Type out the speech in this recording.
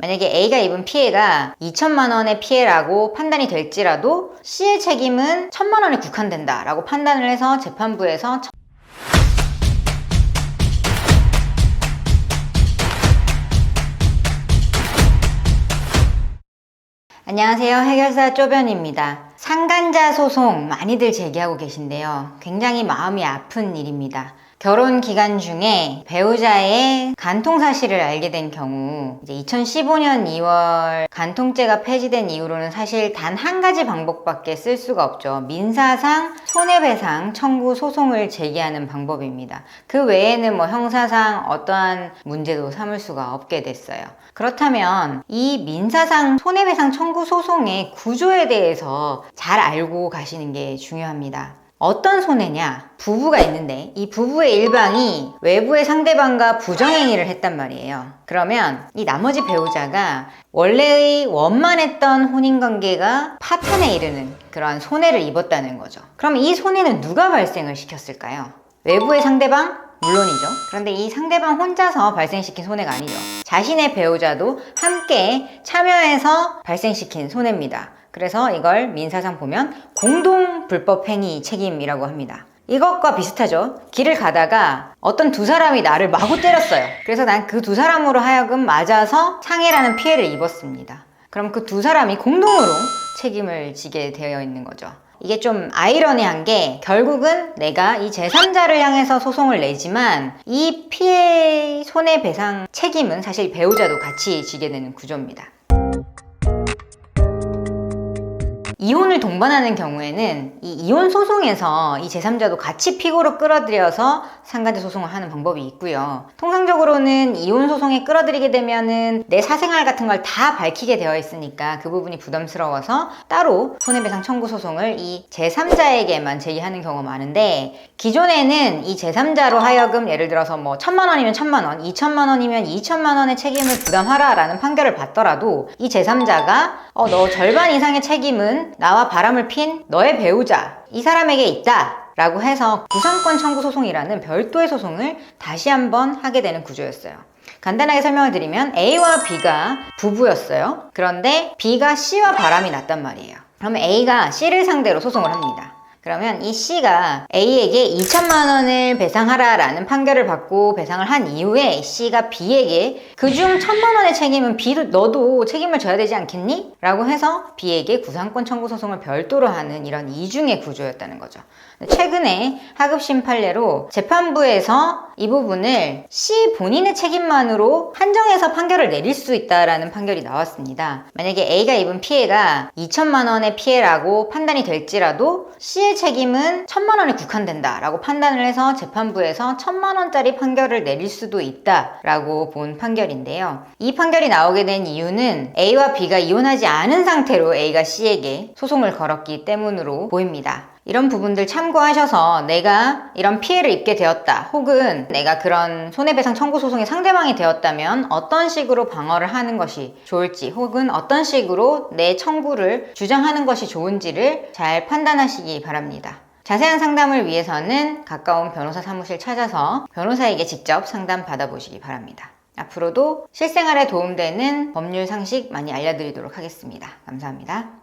만약에 A가 입은 피해가 2천만 원의 피해라고 판단이 될지라도 C의 책임은 1천만 원에 국한된다 라고 판단을 해서 재판부에서 안녕하세요. 해결사 쪼변입니다. 상간자 소송 많이들 제기하고 계신데요. 굉장히 마음이 아픈 일입니다. 결혼 기간 중에 배우자의 간통 사실을 알게 된 경우 이제 2015년 2월 간통죄가 폐지된 이후로는 사실 단 한 가지 방법밖에 쓸 수가 없죠. 민사상 손해배상 청구 소송을 제기하는 방법입니다. 그 외에는 형사상 어떠한 문제도 삼을 수가 없게 됐어요. 그렇다면 이 민사상 손해배상 청구 소송의 구조에 대해서 잘 알고 가시는 게 중요합니다. 어떤 손해냐? 부부가 있는데 이 부부의 일방이 외부의 상대방과 부정행위를 했단 말이에요. 그러면 이 나머지 배우자가 원래의 원만했던 혼인관계가 파탄에 이르는 그런 손해를 입었다는 거죠. 그럼 이 손해는 누가 발생을 시켰을까요? 외부의 상대방? 물론이죠. 그런데 이 상대방 혼자서 발생시킨 손해가 아니죠. 자신의 배우자도 함께 참여해서 발생시킨 손해입니다. 그래서 이걸 민사상 보면 공동 불법행위 책임이라고 합니다. 이것과 비슷하죠. 길을 가다가 어떤 두 사람이 나를 마구 때렸어요. 그래서 난 그 두 사람으로 하여금 맞아서 상해라는 피해를 입었습니다. 그럼 그 두 사람이 공동으로 책임을 지게 되어 있는 거죠. 이게 좀 아이러니한 게 결국은 내가 이 제3자를 향해서 소송을 내지만 이 피해 손해배상 책임은 사실 배우자도 같이 지게 되는 구조입니다. 이혼을 동반하는 경우에는 이 이혼 소송에서 이 제3자도 같이 피고로 끌어들여서 상간자 소송을 하는 방법이 있고요. 통상적으로는 이혼 소송에 끌어들이게 되면은 내 사생활 같은 걸 다 밝히게 되어 있으니까 그 부분이 부담스러워서 따로 손해배상 청구 소송을 이 제3자에게만 제기하는 경우가 많은데, 기존에는 이 제3자로 하여금 예를 들어서 1,000만 원이면 1,000만 원, 2천만 원이면 2천만 원의 책임을 부담하라 라는 판결을 받더라도 이 제3자가 너 절반 이상의 책임은 나와 바람을 핀 너의 배우자, 이 사람에게 있다 라고 해서 구상권 청구 소송이라는 별도의 소송을 다시 한번 하게 되는 구조였어요. 간단하게 설명을 드리면 A와 B가 부부였어요. 그런데 B가 C와 바람이 났단 말이에요. 그러면 A가 C를 상대로 소송을 합니다. 그러면 이 C가 A에게 2천만 원을 배상하라 라는 판결을 받고 배상을 한 이후에 C가 B에게 그중 1,000만 원의 책임은 B도 너도 책임을 져야 되지 않겠니? 라고 해서 B에게 구상권 청구 소송을 별도로 하는 이런 이중의 구조였다는 거죠. 최근에 하급심 판례로 재판부에서 이 부분을 C 본인의 책임만으로 한정해서 판결을 내릴 수 있다라는 판결이 나왔습니다. 만약에 A가 입은 피해가 2천만 원의 피해라고 판단이 될지라도 C의 책임은 1,000만 원에 국한된다 라고 판단을 해서 재판부에서 1,000만 원짜리 판결을 내릴 수도 있다 라고 본 판결인데요. 이 판결이 나오게 된 이유는 A와 B가 이혼하지 않은 상태로 A가 C에게 소송을 걸었기 때문으로 보입니다. 이런 부분들 참고하셔서 내가 이런 피해를 입게 되었다, 혹은 내가 그런 손해배상 청구 소송의 상대방이 되었다면 어떤 식으로 방어를 하는 것이 좋을지, 혹은 어떤 식으로 내 청구를 주장하는 것이 좋은지를 잘 판단하시기 바랍니다. 자세한 상담을 위해서는 가까운 변호사 사무실 찾아서 변호사에게 직접 상담 받아보시기 바랍니다. 앞으로도 실생활에 도움되는 법률 상식 많이 알려드리도록 하겠습니다. 감사합니다.